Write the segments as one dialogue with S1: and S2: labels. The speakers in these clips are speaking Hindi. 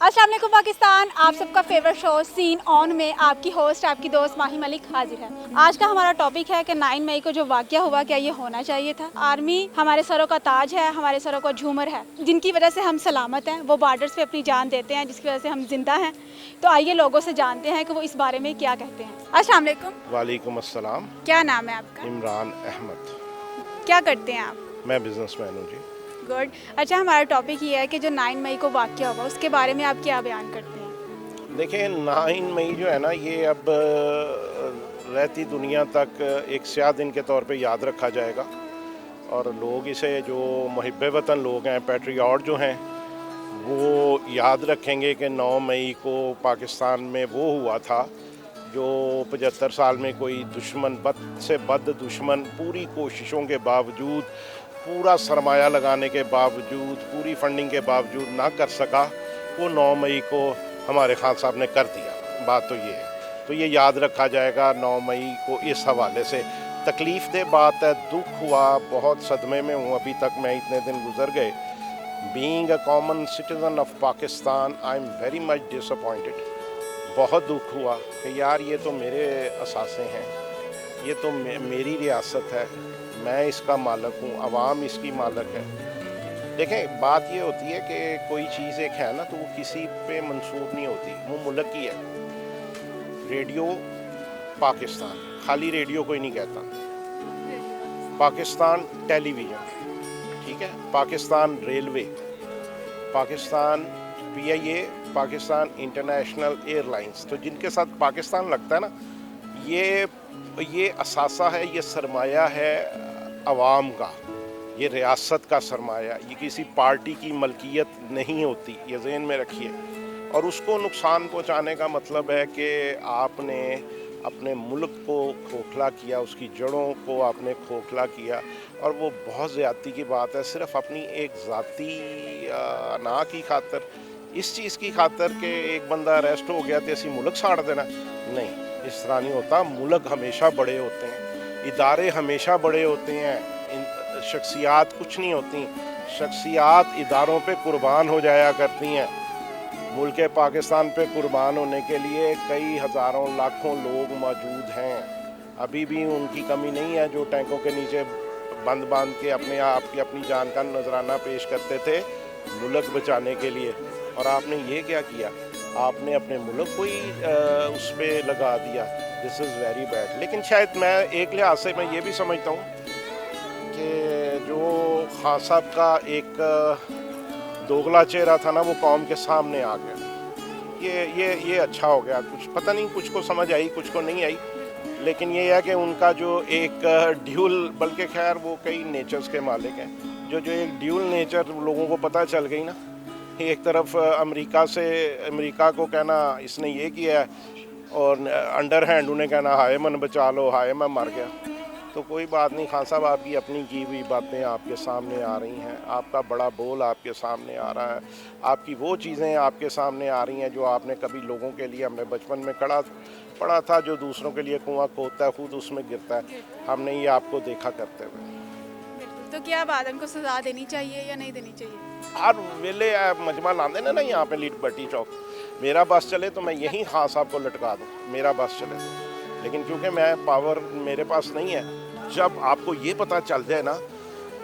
S1: अस्सलाम वालेकुम पाकिस्तान, आप सबका फेवरेट शो सीन ऑन में आपकी होस्ट आपकी दोस्त माही मलिक हाजिर है। आज का हमारा टॉपिक है कि 9 मई को जो वाकया हुआ क्या ये होना चाहिए था। आर्मी हमारे सरों का ताज है, हमारे सरों का झूमर है, जिनकी वजह से हम सलामत हैं। वो बॉर्डर्स पे अपनी जान देते हैं, जिसकी वजह से हम जिंदा हैं। तो आइए लोगों से जानते हैं कि वो इस बारे में क्या कहते हैं। अस्सलाम वालेकुम।
S2: वालेकुम अस्सलाम।
S1: क्या नाम है आपका?
S2: इमरान अहमद।
S1: क्या करते हैं आप?
S2: मैं बिजनेसमैन हूँ जी।
S1: गुड। अच्छा, हमारा टॉपिक ये है कि जो 9 मई को वाकया हुआ उसके बारे में आप क्या बयान करते हैं?
S2: देखिए, 9 मई जो है ना, ये अब रहती दुनिया तक एक स्याह दिन के तौर पे याद रखा जाएगा। और लोग इसे, जो मुहिब्बे वतन लोग हैं, पैट्रियट जो हैं, वो याद रखेंगे कि 9 मई को पाकिस्तान में वो हुआ था जो 75 साल में कोई दुश्मन, बद से बद दुश्मन, पूरी कोशिशों के बावजूद, पूरा सरमाया लगाने के बावजूद, पूरी फंडिंग के बावजूद ना कर सका, वो 9 मई को हमारे खान साहब ने कर दिया। बात तो ये है, तो ये याद रखा जाएगा 9 मई को। इस हवाले से तकलीफ़ दे बात है, दुख हुआ, बहुत सदमे में हूँ अभी तक मैं, इतने दिन गुजर गए। Being a common citizen of Pakistan, I am very much disappointed. बहुत दुख हुआ कि यार ये तो मेरे असासे हैं, ये तो मेरी रियासत है, मैं इसका मालिक हूँ, अवाम इसकी मालिक है। देखें, बात ये होती है कि कोई चीज़ एक है ना, तो वो किसी पे मंसूब नहीं होती, वो मुल्क की है। रेडियो पाकिस्तान, खाली रेडियो कोई नहीं कहता। पाकिस्तान टेलीविज़न, ठीक है, Pakistan railway, Pakistan PIA, Pakistan international airlines, तो जिनके साथ पाकिस्तान लगता है ना, ये असासा है, ये सरमाया है अवाम का, ये रियासत का सरमाया, ये किसी पार्टी की मलकियत नहीं होती, ये ज़हन में रखिए। और उसको नुकसान पहुंचाने का मतलब है कि आपने अपने मुल्क को खोखला किया, उसकी जड़ों को आपने खोखला किया। और वो बहुत ज़्यादती की बात है, सिर्फ़ अपनी एक ज़ाती ना की खातर, इस चीज़ की खातर कि एक बंदा अरेस्ट हो गया तो ऐसी मुल्क साड़ देना, नहीं, इस तरह नहीं होता। मुल्क हमेशा बड़े होते हैं, इदारे हमेशा बड़े होते हैं, शख्सियात कुछ नहीं होती। शख्सियात इदारों पे कुर्बान हो जाया करती हैं। मुल्क पाकिस्तान पे कुर्बान होने के लिए कई हज़ारों लाखों लोग मौजूद हैं। अभी भी उनकी कमी नहीं है जो टैंकों के नीचे बंद बांध के अपने आप की, अपनी जान का नजराना पेश करते थे मुल्क बचाने के लिए। और आपने ये क्या किया, आपने अपने मुल्क को ही उस पर लगा दिया। This is very bad. लेकिन शायद मैं एक लिहाज से मैं ये भी समझता हूँ कि जो खान साहब का एक दोगला चेहरा था ना, वो कौम के सामने आ गया। ये अच्छा हो गया। कुछ पता नहीं, कुछ को समझ आई, कुछ को नहीं आई, लेकिन ये है कि उनका जो एक ड्यूल, बल्कि खैर वो कई नेचर्स के मालिक हैं, जो एक ड्यूल नेचर लोगों को पता चल गई ना। एक तरफ अमेरिका को कहना इसने ये किया है, और अंडर हैंड उन्हें कहना हाय मन बचा लो, हाय मैं मर गया। तो कोई बात नहीं, खान साहब आपकी अपनी की हुई बातें आपके सामने आ रही हैं, आपका बड़ा बोल आपके सामने आ रहा है, आपकी वो चीज़ें आपके सामने आ रही हैं जो आपने कभी लोगों के लिए, हमने बचपन में पढ़ा था, जो दूसरों के लिए कुआं खोदता है खुद उसमें गिरता है। हमने ये आपको देखा करते हुए।
S1: तो क्या अब आदम को सजा देनी चाहिए या नहीं देनी चाहिए?
S2: हर वेले मजमा लाते ना यहाँ पे लिबर्टी चौक, मेरा बस चले तो मैं यहीं खान साहब को लटका दूँ, मेरा बस चले तो। लेकिन क्योंकि मैं पावर मेरे पास नहीं है, जब आपको ये पता चल जाए ना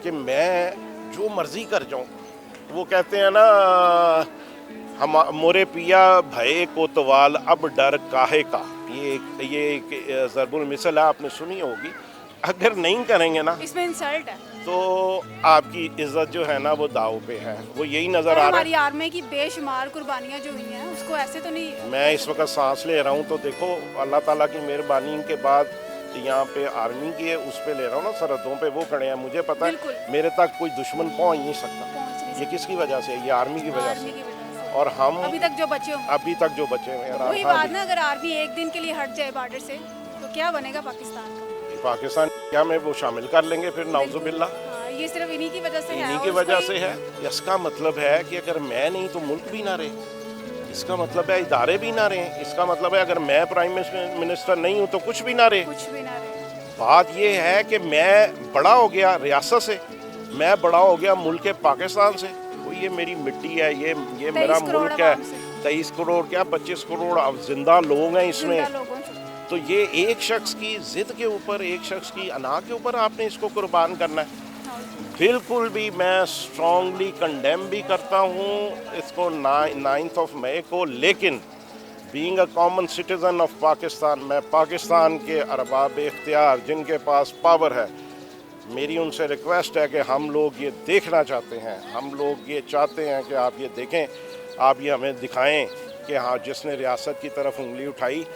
S2: कि मैं जो मर्जी कर जाऊँ, वो कहते हैं ना, हम मोरे पिया भय कोतवाल अब डर काहे का, ये एक ज़रबुल मिसल है, आपने सुनी होगी। अगर नहीं करेंगे ना,
S1: इसमें इंसल्ट है,
S2: तो आपकी इज्जत जो है ना वो दाव पे है। वो यही नज़र आ रहा है।
S1: हमारी आर्मी की बेशुमार कुर्बानियाँ जो हुई हैं उसको ऐसे तो नहीं।
S2: मैं इस वक्त सांस ले रहा हूँ तो देखो अल्लाह ताला की मेहरबानी के बाद यहाँ पे आर्मी की है, उस पे ले रहा हूँ ना, सरहदों पे वो खड़े हैं, मुझे पता है मेरे तक कोई दुश्मन पहुँच नहीं सकता। ये किसकी वजह से? ये आर्मी की वजह से। और हम
S1: अभी तक जो बचे
S2: हुए हैं,
S1: वही बात ना, अगर आर्मी एक दिन के लिए हट जाए बॉर्डर से तो क्या बनेगा पाकिस्तान का?
S2: पाकिस्तान क्या में वो शामिल कर लेंगे फिर, नाउजुबिल्ला।
S1: ये सिर्फ इन्हीं की वजह से है।
S2: इन्हीं की वजह से है। इसका मतलब है कि अगर मैं नहीं तो मुल्क भी ना रहे। इसका मतलब है इदारे भी ना रहें, इसका मतलब है अगर मैं प्राइम मिनिस्टर नहीं हूँ तो कुछ भी ना रहे।
S1: कुछ भी ना रहे।
S2: बात ये है कि मैं बड़ा हो गया रियासत से, मैं बड़ा हो गया मुल्क पाकिस्तान से। तो ये मेरी मिट्टी है, ये मेरा
S1: 23 करोड़
S2: मुल्क है।
S1: आवाम से।
S2: 23 करोड़ क्या 25 करोड़ अब जिंदा लोग हैं इसमें।
S1: जिंदा लोगों से।
S2: तो ये एक शख्स की जिद के ऊपर, एक शख्स की अना के ऊपर आपने इसको कुर्बान करना है। बिल्कुल भी मैं स्ट्रांगली कंडेम भी करता हूँ इसको 9 मई को, लेकिन being a common citizen of Pakistan, मैं पाकिस्तान के अरबाब इख्तियार जिनके पास पावर है, मेरी उनसे रिक्वेस्ट है कि हम लोग ये देखना चाहते हैं, हम लोग ये चाहते हैं कि आप ये देखें, आप ये हमें दिखाएं कि हाँ जिसने रियासत की तरफ उंगली उठाई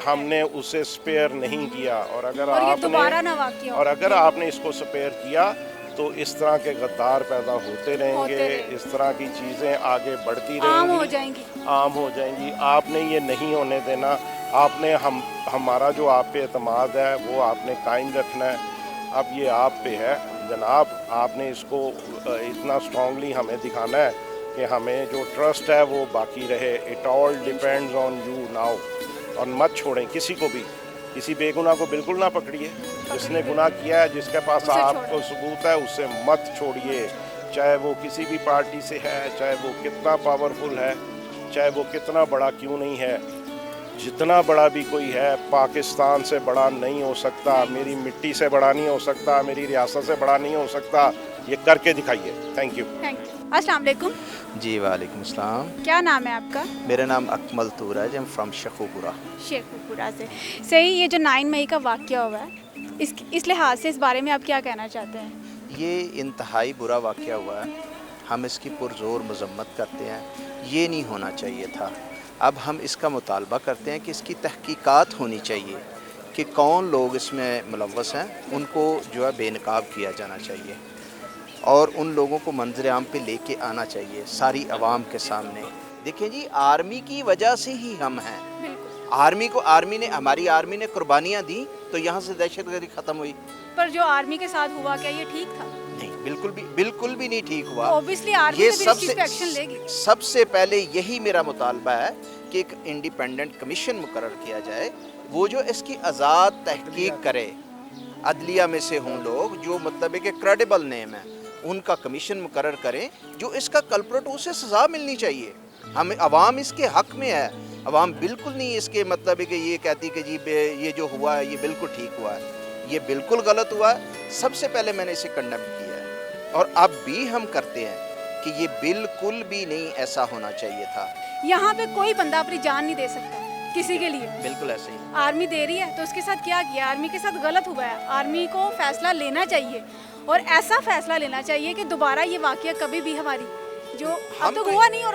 S2: हमने उसे स्पेयर नहीं किया। और अगर आपने इसको स्पेयर किया तो इस तरह के गद्दार पैदा होते रहेंगे, इस तरह की चीज़ें आगे बढ़ती रहेंगी, आम हो जाएंगी। आपने ये नहीं होने देना। आपने हमारा जो आप पे एतमाद है वो आपने कायम रखना है। अब ये आप पे है जनाब, आपने इसको इतना स्ट्रांगली हमें दिखाना है कि हमें जो ट्रस्ट है वो बाकी रहे। It all depends on you now. और मत छोड़ें किसी को भी, किसी बेगुनाह को बिल्कुल ना पकड़िए। जिसने गुनाह किया है, जिसके पास आपको सबूत है, उससे मत छोड़िए। चाहे वो किसी भी पार्टी से है, चाहे वो कितना पावरफुल है, चाहे वो कितना बड़ा क्यों नहीं है, जितना बड़ा भी कोई है, पाकिस्तान से बड़ा नहीं हो सकता, मेरी मिट्टी से बड़ा नहीं हो सकता, मेरी रियासत से बड़ा नहीं हो सकता। ये करके दिखाइए। Thank you.
S1: अस्सलाम वालेकुम।
S3: जी वालेकुम अस्सलाम।
S1: क्या नाम है आपका?
S3: मेरा नाम Akmal Turaj, I am from Sheikhupura.
S1: Sheikhupura से। सही, ये जो 9 मई का वाक़या हुआ है, इस लिहाज से इस बारे में आप क्या कहना चाहते हैं?
S3: ये इंतहाई बुरा वाक़या हुआ है, हम इसकी पुरज़ोर मज़म्मत करते हैं। ये नहीं होना चाहिए था। अब हम इसका मुतालबा करते हैं कि इसकी तहकीकात होनी चाहिए कि कौन लोग इसमें मुलव्वस हैं, उनको जो है बेनकाब किया जाना चाहिए और उन लोगों को मंजर आम पे लेके आना चाहिए सारी आवाम के सामने। देखिए जी, आर्मी की वजह से ही हम हैं। हमारी आर्मी ने कुर्बानियाँ दी तो यहाँ से दहशतगर्दी ख़त्म हुई।
S1: पर जो आर्मी के साथ हुआ, क्या ये ठीक था?
S3: नहीं, बिल्कुल भी नहीं ठीक हुआ।
S1: ऑब्वियसली आर्मी
S3: ये
S1: तो भी इस चीज़ पे एक्शन लेगी।
S3: सबसे पहले यही मेरा मुतालबा है कि एक इंडिपेंडेंट कमीशन मुकर्रर किया जाए, वो जो इसकी आज़ाद तहकीक करे। अदलिया में से हों लोग जो मतलब है कि क्रेडिबल नेम है, उनका कमीशन मुकर्रर करें। जो इसका कल्प्रिट, उसे सज़ा मिलनी चाहिए। हम अवाम इसके हक में है। अवाम बिल्कुल नहीं इसके मतलब है कि ये कहती कि जी ये जो हुआ है ये बिल्कुल ठीक हुआ है। ये बिल्कुल गलत हुआ है। सबसे पहले मैंने इसे कंडेम किया है और अब भी हम करते हैं कि ये बिल्कुल भी नहीं ऐसा होना चाहिए था।
S1: यहाँ पे कोई बंदा अपनी जान नहीं दे सकता किसी के लिए।
S3: बिल्कुल ऐसे ही
S1: आर्मी दे रही है तो उसके साथ क्या किया? आर्मी के साथ गलत हुआ है। आर्मी को फैसला लेना चाहिए और ऐसा फैसला लेना चाहिए कि दोबारा ये वाकया कभी भी हमारी जो अब तो हुआ नहीं और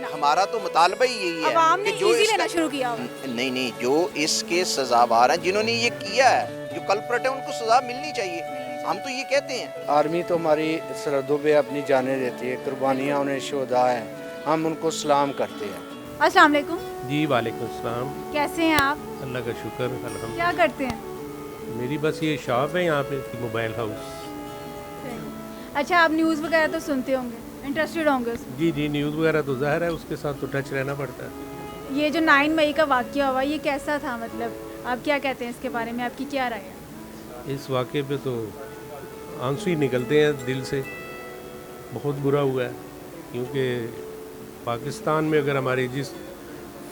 S3: हमारा तो मुतालबा ही यही है।
S1: अवाम ने
S3: जो
S1: इजी लेना शुरू किया।
S3: नहीं, जो इसके सजावार हैं, जिन्होंने ये किया है, जो कल्प्रिट है, उनको सजा मिलनी चाहिए। हम तो ये कहते हैं।
S4: आर्मी तो हमारी सरहदों पे अपनी जानें देती है, कुर्बानियाँ उन्हें शुहदा हैं, हम उनको सलाम करते हैं।
S1: अस्सलाम वालेकुम।
S5: जी वालेकुम सलाम।
S1: कैसे हैं आप?
S5: अल्लाह का शुक्र, अल्हम्दुलिल्लाह।
S1: क्या करते हैं?
S5: मेरी बस ये शॉप है यहाँ पे, मोबाइल हाउस।
S1: अच्छा, आप न्यूज़ वगैरह तो सुनते होंगे, इंटरेस्टेड होंगे उसमें?
S5: जी, न्यूज़ वगैरह तो ज़ाहिर है, उसके साथ तो टच रहना पड़ता है।
S1: ये जो 9 मई का वाकया हुआ, ये कैसा था? मतलब आप क्या कहते हैं इसके बारे में, आपकी क्या राय है?
S5: इस वाक़े पे तो आंसू ही निकलते हैं दिल से। बहुत बुरा हुआ है क्योंकि पाकिस्तान में अगर हमारी जिस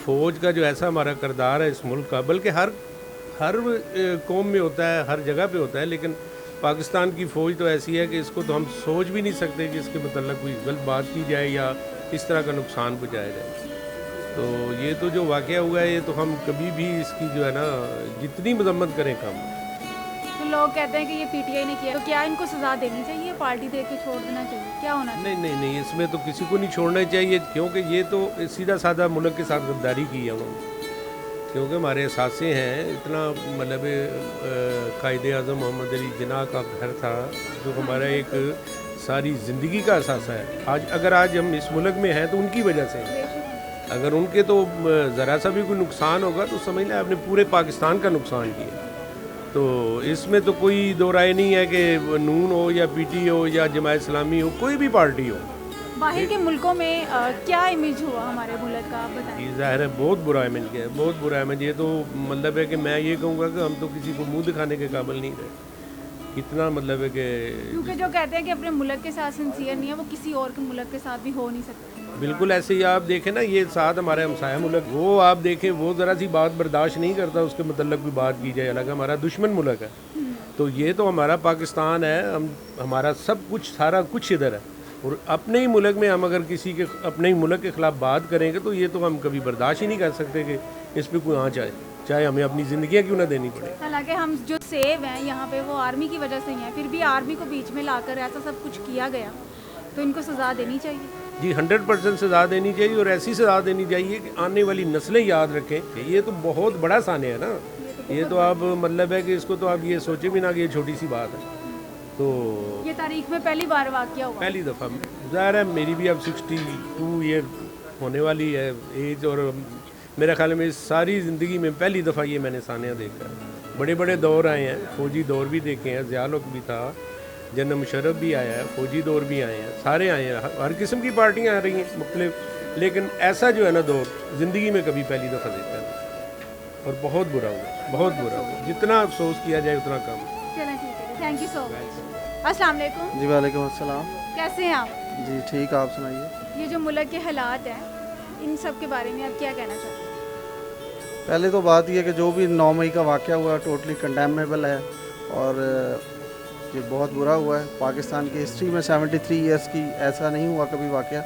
S5: फ़ौज का जो ऐसा हमारा किरदार है इस मुल्क का, बल्कि हर कौम में होता है, हर जगह पे होता है, लेकिन पाकिस्तान की फ़ौज तो ऐसी है कि इसको तो हम सोच भी नहीं सकते कि इसके मतलब कोई गलत बात की जाए या इस तरह का नुकसान पहुँचाया जाए। तो ये तो जो वाक़या हुआ है, ये तो हम कभी भी इसकी जो है ना, जितनी मजम्मत करें कम।
S1: तो लोग कहते हैं कि ये पीटीआई ने किया, तो क्या इनको सज़ा देनी चाहिए, पार्टी दे के छोड़ देना चाहिए, क्या होना चाहिए?
S5: नहीं, इसमें तो किसी को नहीं छोड़ना चाहिए क्योंकि ये तो सीधा साधा मुल्क के साथ गद्दारी की है उन्होंने। क्योंकि हमारे असासे हैं, इतना मतलब कायदे आज़म मोहम्मद अली जिन्ना का घर था जो हमारा एक सारी ज़िंदगी का असासा है। अगर आज हम इस मुल्क में हैं तो उनकी वजह से हैं। अगर उनके तो ज़रा सा भी कोई नुकसान होगा तो समझ लें आपने पूरे पाकिस्तान का नुकसान किया। तो इसमें तो कोई दो राय नहीं है कि नून हो या पीटी हो या जमात इस्लामी हो, कोई भी पार्टी हो,
S1: बाहर के मुल्कों में क्या इमेज हुआ हमारे मुल्क का, आप बताएं।
S5: ये जाहिर है बहुत बुरा इमेज है, बहुत बुरा इमेज। ये तो मतलब है कि मैं ये कहूँगा कि हम तो किसी को मुंह दिखाने के काबिल नहीं रहे। इतना मतलब है कि
S1: क्योंकि जो कहते हैं कि अपने मुल्क के साथ सिंसियर नहीं है, वो किसी और के मुल्क के साथ भी हो नहीं सकते।
S5: बिल्कुल ऐसे ही आप देखें ना, ये साथ हमारे हमसाया मुल्क, वो आप देखें वो ज़रा सी बात बर्दाश्त नहीं करता, उसके मतलब भी बात की जाए अलग, हमारा दुश्मन मुल्क है। तो ये तो हमारा पाकिस्तान है, हमारा सब कुछ सारा कुछ इधर है, और अपने ही मुल्क में हम अगर किसी के अपने ही मुल्क के ख़िलाफ़ बात करेंगे तो ये तो हम कभी बर्दाश्त ही नहीं कर सकते कि इस पर कोई आँच आए, चाहे हमें अपनी ज़िंदगियाँ क्यों ना देनी पड़े।
S1: हालांकि हम जो सेव हैं यहाँ पे वो आर्मी की वजह से ही हैं, फिर भी आर्मी को बीच में लाकर ऐसा सब कुछ किया गया, तो इनको सज़ा देनी चाहिए।
S5: जी 100% सज़ा देनी चाहिए, और ऐसी सज़ा देनी चाहिए कि आने वाली नस्लें याद रखें कि ये तो बहुत बड़ा साने है ना। ये तो आप मतलब है कि इसको तो आप ये सोचे भी ना कि ये छोटी सी बात है। तो
S1: ये तारीख में पहली बार वाक़या हुआ।
S5: पहली दफ़ा ज़ाहिर है मेरी भी अब 62 ईयर होने वाली है एज, और मेरा ख्याल में सारी ज़िंदगी में पहली दफ़ा ये मैंने सानिया देखा है। बड़े बड़े दौर आए हैं, फौजी दौर भी देखे हैं, ज़ियाउल हक भी था, जनरल मुशर्रफ भी आया है, फौजी दौर भी आए हैं, सारे आए हैं, हर किस्म की पार्टियाँ आ रही हैं मुख्तलिफ, लेकिन ऐसा जो है ना दौर ज़िंदगी में कभी पहली दफ़ा देखा है, और बहुत बुरा हुआ, बहुत बुरा हुआ। जितना अफसोस किया जाए उतना कम।
S1: चलें ठीक है, थैंक यू सो मच। अस्सलाम वालेकुम।
S6: जी वालेकुम अस्सलाम।
S1: कैसे हैं आप?
S6: जी ठीक, आप सुनाइए।
S1: ये जो मुल्क के हालात हैं, इन सब के बारे में आप क्या कहना चाहते हैं?
S6: पहले तो बात यह कि जो भी 9 मई का वाक़या हुआ टोटली कंडेमेबल है, और ये बहुत बुरा हुआ है। पाकिस्तान की हिस्ट्री में 73 ईयर्स की ऐसा नहीं हुआ कभी वाक़या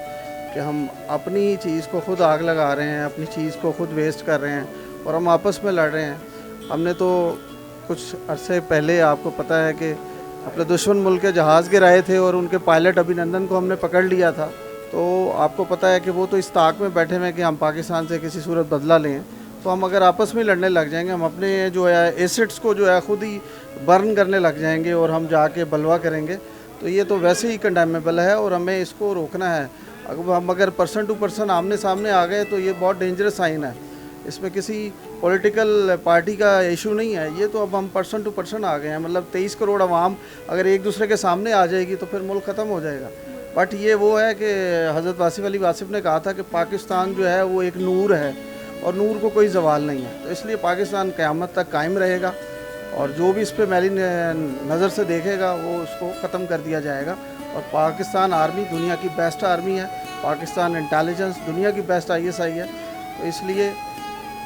S6: कि हम अपनी चीज़ को ख़ुद आग लगा रहे हैं, अपनी चीज़ को ख़ुद वेस्ट कर रहे हैं, और हम आपस में लड़ रहे हैं। हमने तो कुछ अरसे पहले, आपको पता है कि अपने दुश्मन मुल्क के जहाज़ गिराए थे, और उनके पायलट अभिनंदन को हमने पकड़ लिया था। तो आपको पता है कि वो तो इस ताक में बैठे हुए हैं कि हम पाकिस्तान से किसी सूरत बदला लें। तो हम अगर आपस में लड़ने लग जाएंगे, हम अपने जो है एसेट्स को जो है ख़ुद ही बर्न करने लग जाएंगे, और हम जाके बलवा करेंगे, तो ये तो वैसे ही कंडेमेबल है, और हमें इसको रोकना है। अगर पर्सन टू पर्सन आमने सामने आ गए तो ये बहुत डेंजरस साइन है। इसमें किसी पॉलिटिकल पार्टी का इशू नहीं है, ये तो अब हम पर्सन टू पर्सन आ गए हैं। मतलब 23 करोड़ आवाम अगर एक दूसरे के सामने आ जाएगी तो फिर मुल्क ख़त्म हो जाएगा। बट ये वो है कि हज़रत वासिफ़ अली वासिफ़ ने कहा था कि पाकिस्तान जो है वो एक नूर है, और नूर को कोई ज़वाल नहीं है। तो इसलिए पाकिस्तान क़यामत तक कायम रहेगा, और जो भी इस पर मैली नज़र से देखेगा वो उसको ख़त्म कर दिया जाएगा। और पाकिस्तान आर्मी दुनिया की बेस्ट आर्मी है, पाकिस्तान इंटेलिजेंस दुनिया की बेस्ट ISI है। तो इसलिए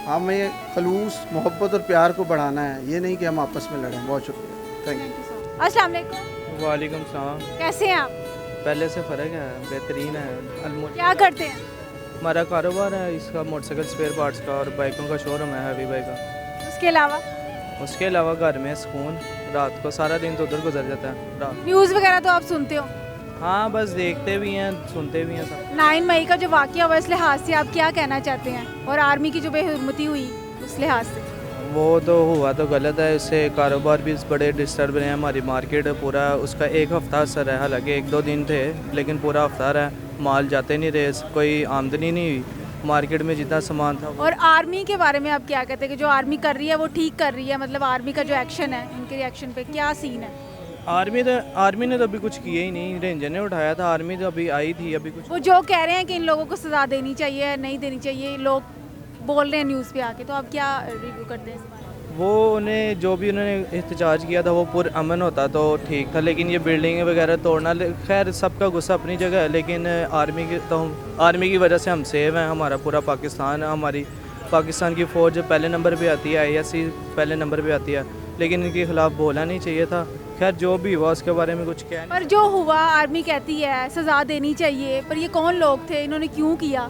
S6: हमें खलूस, मोहब्बत और प्यार को बढ़ाना है, ये नहीं कि हम आपस में लड़ें। बहुत शुक्रिया, थैंक यू।
S1: अस्सलाम वालेकुम।
S7: वालेकुम सलाम।
S1: कैसे हैं आप?
S7: पहले से फ़र्क है, बेहतरीन है।
S1: क्या करते हैं?
S7: हमारा कारोबार है इसका, मोटरसाइकिल स्पेयर पार्ट्स का, और बाइकों का शोरूम है, हैवी बाइक का।
S1: उसके अलावा
S7: उसके अलावा घर में सुकून, रात को सारा दिन तो उधर गुजर जाता है। रात
S1: न्यूज़ वगैरह तो आप सुनते हो?
S7: हाँ, बस देखते भी हैं, सुनते भी हैं सब।
S1: 9 मई का जो वाक़या हुआ, इस लिहाज से आप क्या कहना चाहते हैं, और आर्मी की जो बेहिम्मती हुई उस लिहाज से?
S7: वो तो हुआ तो गलत है, इससे कारोबार भी बड़े डिस्टर्ब रहे हैं, हमारी मार्केट पूरा उसका एक हफ़्ता असर है। हालांकि 1-2 दिन थे, लेकिन पूरा हफ्ता रहा, माल जाते नहीं रहे, कोई आमदनी नहीं हुई, मार्केट में जितना सामान था।
S1: और आर्मी के बारे में आप क्या कहते हैं कि जो आर्मी कर रही है वो ठीक कर रही है? मतलब आर्मी का जो एक्शन है, इनके रिएक्शन पे क्या सीन है?
S7: आर्मी ने तो अभी कुछ किया ही नहीं, रेंजर ने उठाया था, आर्मी तो अभी आई थी, अभी कुछ।
S1: वो जो कह रहे हैं कि इन लोगों को सज़ा देनी चाहिए, नहीं देनी चाहिए, लोग बोल रहे हैं न्यूज़ पे आके, तो आप क्या रिव्यू करते हैं इस बारे में?
S7: वो उन्हें जो भी उन्होंने एहतजाज किया था वो पुरअमन होता तो ठीक था, लेकिन ये बिल्डिंग वगैरह तोड़ना, खैर सबका गुस्सा अपनी जगह है, लेकिन आर्मी की वजह से हम सेव हैं। हमारा पूरा पाकिस्तान, हमारी पाकिस्तान की फ़ौज पहले नंबर पे आती है, ISI पहले नंबर पे आती है, लेकिन इनके ख़िलाफ़ बोलना नहीं चाहिए था। खैर जो भी हुआ उसके बारे में कुछ क्या नहीं।
S1: पर जो हुआ, आर्मी कहती है सज़ा देनी चाहिए, पर ये कौन लोग थे, इन्होंने क्यों किया?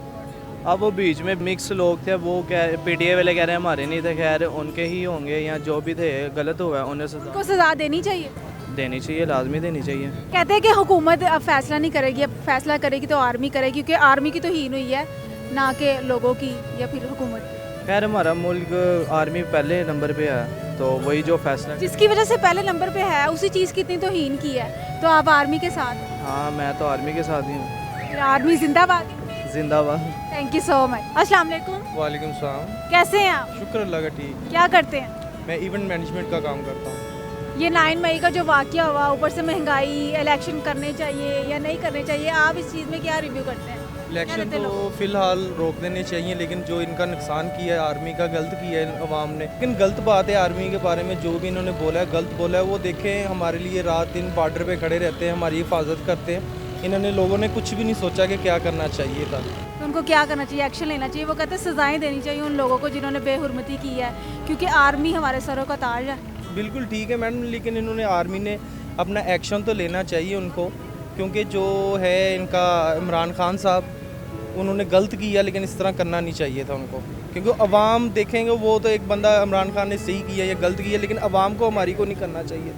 S7: अब वो बीच में मिक्स लोग थे, वो क्या PTA वाले कह रहे हैं हमारे नहीं थे, खैर उनके ही होंगे, या जो भी थे गलत हुआ है, उन्हें
S1: को सज़ा देनी चाहिए?
S7: देनी चाहिए, लाजमी देनी चाहिए।
S1: कहते हैं कि हुकूमत अब फैसला नहीं करेगी, अब फैसला करेगी तो आर्मी करेगी, क्योंकि आर्मी की तो हीन हुई है, ना कि लोगों की या फिर हुकूमत की।
S7: खैर हमारा मुल्क आर्मी पहले नंबर पे है, तो वही जो फैसला
S1: जिसकी वजह से पहले नंबर पे है, उसी चीज़ की इतनी तो हीन की है, तो आप आर्मी के साथ?
S7: हाँ, मैं तो आर्मी के साथ ही हूँ।
S1: फिर आर्मी जिंदाबाद।
S7: जिंदाबाद।
S1: Thank you so much. अस्सलाम वालेकुम।
S8: वालेकुम सलाम।
S1: कैसे हैं आप?
S8: शुक्र अल्लाह का, ठीक।
S1: क्या करते हैं?
S8: मैं इवेंट मैनेजमेंट का काम करता हूँ।
S1: ये 9 मई का जो वाकया हुआ, ऊपर से महंगाई, इलेक्शन करने चाहिए या नहीं करने चाहिए, आप इस चीज़ में क्या रिव्यू करते हैं?
S7: इलेक्शन
S1: कहते
S7: तो
S1: लोग?
S7: फिलहाल रोक देने चाहिए, लेकिन जो इनका नुकसान किया है आर्मी का, गलत किया है अवाम ने। लेकिन गलत बात है आर्मी के बारे में, जो भी इन्होंने बोला है गलत बोला है। वो देखें हमारे लिए रात दिन बॉर्डर पे खड़े रहते हैं, हमारी हिफाजत करते हैं। इन्होंने लोगों ने कुछ भी नहीं सोचा कि क्या करना चाहिए था।
S1: तो उनको क्या करना चाहिए, एक्शन लेना चाहिए? वो कहते हैं सजाएं देनी चाहिए उन लोगों को जिन्होंने बेहुरमती की है, क्योंकि आर्मी हमारे सरों का ताज है।
S7: बिल्कुल ठीक है मैडम, लेकिन इन्होंने आर्मी ने अपना एक्शन तो लेना चाहिए उनको, क्योंकि जो है इनका इमरान खान साहब, उन्होंने गलत किया, लेकिन इस तरह करना नहीं चाहिए था उनको। क्योंकि अवाम देखेंगे, वो तो एक बंदा इमरान खान ने सही किया या गलत किया, लेकिन अवाम को हमारी को नहीं करना चाहिए,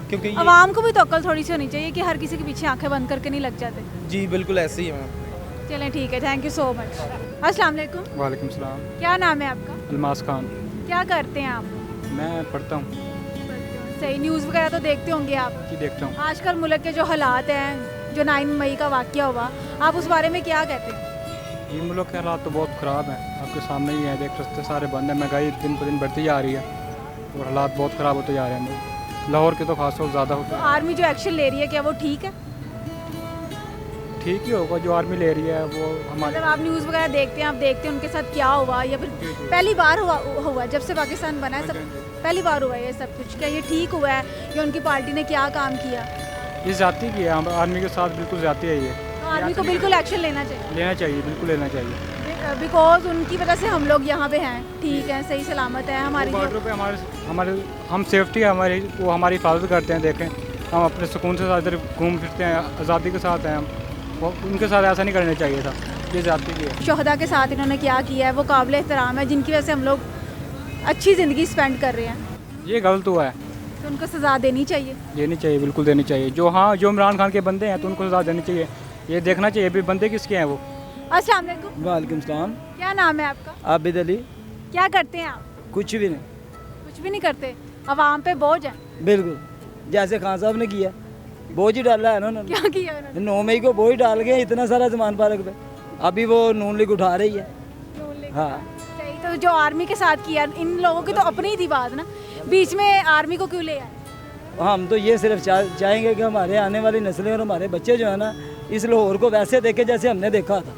S7: क्योंकि ये
S1: आवाम को भी तो अक्ल थोड़ी सी होनी चाहिए कि हर किसी के पीछे आंखें बंद करके नहीं लग जाते।
S7: जी बिल्कुल ऐसे ही है मैम।
S1: चलें ठीक है, थैंक यू सो मच। अस्सलाम वालेकुम।
S8: वालेकुम सलाम।
S1: क्या नाम है आपका?
S8: अलमास खान।
S1: क्या करते हैं आप?
S8: मैं पढ़ता हूँ।
S1: सही, न्यूज़ वगैरह तो देखते होंगे आप?
S8: जी देखता हूँ।
S1: आजकल मुल्क के जो हालात हैं, जो 9 मई का वाकया हुआ, आप उस बारे में क्या कहते हैं?
S8: ये मुल्क के हालात तो बहुत ख़राब हैं, आपके सामने ही है, देख रस्ते सारे बंद हैं, महंगाई दिन पर दिन बढ़ती जा रही है और हालात बहुत ख़राब होते जा रहे हैं। लाहौर के तो खासतौर ज़्यादा होते
S1: तो
S8: हैं।
S1: आर्मी जो एक्शन ले रही है, क्या वो ठीक है?
S8: ठीक ही होगा, जो आर्मी ले रही है वो हमारे।
S1: मतलब आप न्यूज़ वगैरह देखते हैं, आप देखते हैं उनके साथ क्या हुआ, या फिर पहली बार हुआ जब से पाकिस्तान बना है, सब पहली बार हुआ है ये सब कुछ? क्या ये ठीक हुआ है या उनकी पार्टी ने क्या काम किया?
S8: ये ज़्यादती की है, हम आर्मी के साथ बिल्कुल ज़्यादती है। ये
S1: तो आर्मी को बिल्कुल एक्शन लेना चाहिए,
S8: बिल्कुल लेना चाहिए।
S1: बिकॉज उनकी वजह से हम लोग यहाँ पे हैं, ठीक है, सही सलामत है हमारी जो-
S8: बॉर्डर पे हमारे हम सेफ्टी है हमारी, वो हमारी हिफाजत करते हैं। देखें हम अपने सुकून से इधर घूम फिरते हैं, आज़ादी के साथ हैं हम। वो उनके साथ ऐसा नहीं करना चाहिए था, ये ज़्यादती की है।
S1: शोहदा के साथ इन्होंने क्या किया है वो काबिल एहतराम है, जिनकी वजह से हम लोग अच्छी ज़िंदगी स्पेंड कर रहे हैं,
S8: ये गलत हुआ है,
S1: तो उनको सज़ा देनी चाहिए।
S8: देनी चाहिए, बिल्कुल देनी चाहिए। जो इमरान खान के बंदे हैं तो उनको सजा देनी चाहिए। ये देखना चाहिए भी बंदे किसके हैं वो।
S1: अस्सलाम वालेकुम।
S9: वालेकुम सलाम।
S1: क्या नाम है आपका?
S9: आबिद अली।
S1: क्या करते हैं आप?
S9: कुछ भी नहीं,
S1: कुछ भी नहीं करते, आवाम पे बोझ है।
S9: बिल्कुल जैसे खान साहब ने किया, बोझ ही डाला है ना उन्होंने।
S1: क्या किया उन्होंने?
S9: 9 मई को बोझ डाल गए इतना सारा सामान पार्क पे, अभी वो नून लीग उठा रही है। हाँ
S1: सही, तो जो आर्मी के साथ किया, इन लोगों की तो अपनी ही थी बात ना, बीच में आर्मी को क्यों ले आए?
S9: हम तो ये सिर्फ चाहेंगे कि हमारे आने वाली नस्लें और हमारे बच्चे जो है ना, इस लाहौर को वैसे देखे जैसे हमने देखा था,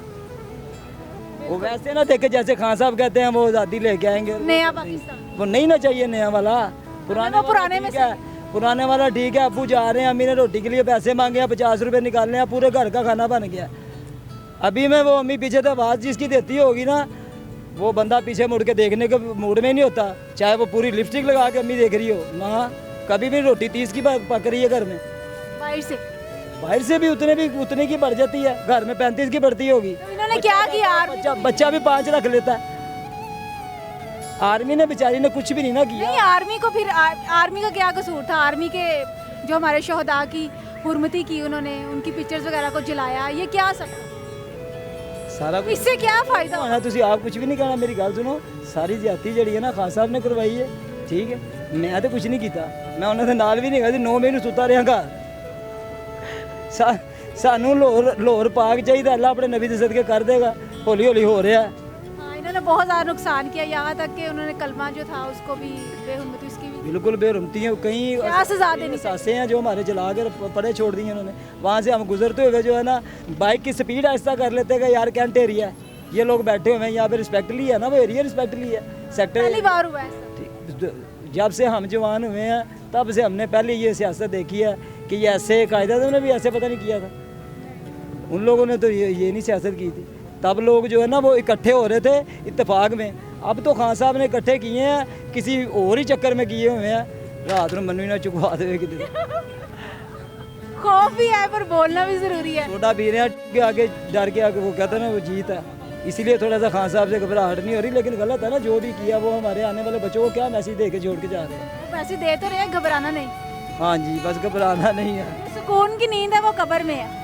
S9: वो वैसे ना देखे जैसे खान साहब कहते हैं वो आज़ादी लेके आएंगे।
S1: नया पाकिस्तान,
S9: वो नहीं ना चाहिए नया वाला,
S1: वो पुराने में
S9: ठीक है, पुराने वाला ठीक है। अबू जा रहे हैं, अम्मी ने रोटी के लिए पैसे मांगे हैं, 50 रुपए निकालने हैं, पूरे घर का खाना बन गया। अभी में वो अम्मी पीछे से आवाज़ जिसकी देती होगी ना, वो बंदा पीछे मुड़ के देखने के मूड में नहीं होता, चाहे वो पूरी लिपस्टिक लगा के अम्मी देख रही हो ना। कभी भी रोटी 30 की पक रही है घर में, बाहर से भी उतने की बढ़ जाती है, घर में 35 की बढ़ती होगी।
S1: तो इन्होंने क्या किया?
S9: बच्चा भी 5 रख लेता है। आर्मी ने बेचारी ने कुछ भी नहीं ना किया।
S1: नहीं, आर्मी को फिर आर्मी का क्या कसूर था? आर्मी के जो हमारे शोहदा की हुर्मती की, उन्होंने उनकी पिक्चर्स वगैरह को जलाया, ये क्या सब?
S9: सारा कुछ
S1: इससे क्या फायदा?
S9: होना, तुसी आप कुछ भी नहीं कहना। मेरी गल सुनो, सारी ज्यादती जड़ी है ना खान साहब ने करवाई है, ठीक है। मैं तो कुछ नहीं किया, मैं उन्होंने नाल भी नहीं गया, 9 महीने सुता रहा घर। सानू लाहौर पाक चाहिए, अल्लाह अपने नबी दे सदके कर देगा। हौली हौली हो रहा है।
S1: हाँ, इन्होंने बहुत ज़्यादा नुकसान किया, यहाँ तक कि उन्होंने कलमा जो था उसको भी, बेहुरमती उसकी भी।
S9: बिल्कुल बेरुमती है। कई
S1: क्या सजा देनी
S9: सासे हैं जो हमारे जला कर पड़े छोड़ दी हैं उन्होंने। वहाँ से हम गुजरते हुए जो है ना, बाइक की स्पीड ऐसा कर लेते हैं कि यार कैंट एरिया है, ये लोग बैठे हुए हैं यहाँ पे, रिस्पेक्टली है ना वो एरिया, रिस्पेक्टली है सेक्टर।
S1: पहली बार हुआ है ऐसा।
S9: जब से हम जवान हुए हैं तब से हमने पहले ये सियासत देखी है कि ये ऐसे कायदा उन्होंने भी ऐसे पता नहीं किया था। उन लोगों ने तो ये नहीं सियासत की थी। तब लोग जो है ना वो इकट्ठे हो रहे थे इत्तेफाक में। अब तो खान साहब ने इकट्ठे किए हैं, किसी और ही चक्कर में किए हुए हैं। रात में मनु ना चुकवा दे कितने।
S1: खौफ भी है पर बोलना भी ज़रूरी है।
S9: सोडा पी रहे हैं के आगे, डर के आगे, वो कहते हैं ना वो जीत है, इसीलिए थोड़ा सा खान साहब से घबराहट नहीं हो रही। लेकिन गलत है ना, जो भी किया वो हमारे आने वाले बच्चों को क्या मैसेज दे के छोड़ के जा रहे हैं।
S1: पैसे दे तो रहे, घबराना नहीं।
S9: हाँ जी, बस घबराना नहीं है।
S1: सुकून की नींद है वो कब्र में है।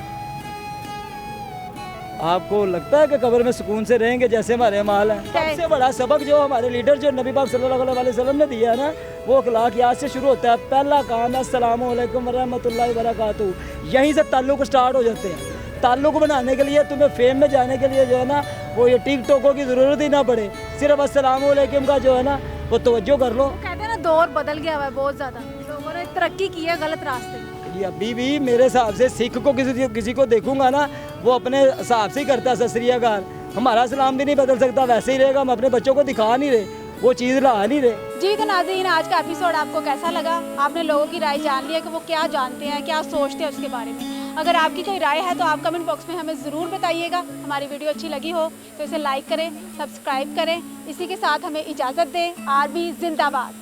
S9: आपको लगता है कि कब्र में सुकून से रहेंगे जैसे हमारे माल हैं? सबसे बड़ा सबक जो हमारे लीडर जो नबी पाक सल्लल्लाहु अलैहि वसल्लम ने दिया है ना, वो अखलाकियात से शुरू होता है। पहला काम है अस्सलामु अलैकुम वरहमतुल्लाहि वबरकातुहू। यहीं से ताल्लुक स्टार्ट हो जाते हैं। ताल्लुक बनाने के लिए तुम्हें फेम में जाने के लिए जो है ना, वो ये टिकटॉकों की ज़रूरत ही ना पड़े, सिर्फ अस्सलामु अलैकुम का जो है ना वो तवज्जो कर लो।
S1: कहते हैं ना दौर बदल गया हुआ है बहुत ज़्यादा, लोगों ने तरक्की की है गलत रास्ते में?
S9: ये अभी भी मेरे हिसाब से सिख को किसी को देखूंगा ना, वो अपने हिसाब से ही करता है। सत श्री अकाल। हमारा इस्लाम भी नहीं बदल सकता, वैसे ही रहेगा। हम अपने बच्चों को दिखा नहीं रहे, वो चीज़ ला नहीं रहे।
S1: जी तो नाज़रीन, आज का एपिसोड आपको कैसा लगा? आपने लोगों की राय जान ली है कि वो क्या जानते हैं, क्या सोचते हैं उसके बारे में। अगर आपकी कोई राय है तो आप कमेंट बॉक्स में हमें ज़रूर बताइएगा। हमारी वीडियो अच्छी लगी हो तो इसे लाइक करें, सब्सक्राइब करें। इसी के साथ हमें इजाज़त दें। आर्मी जिंदाबाद।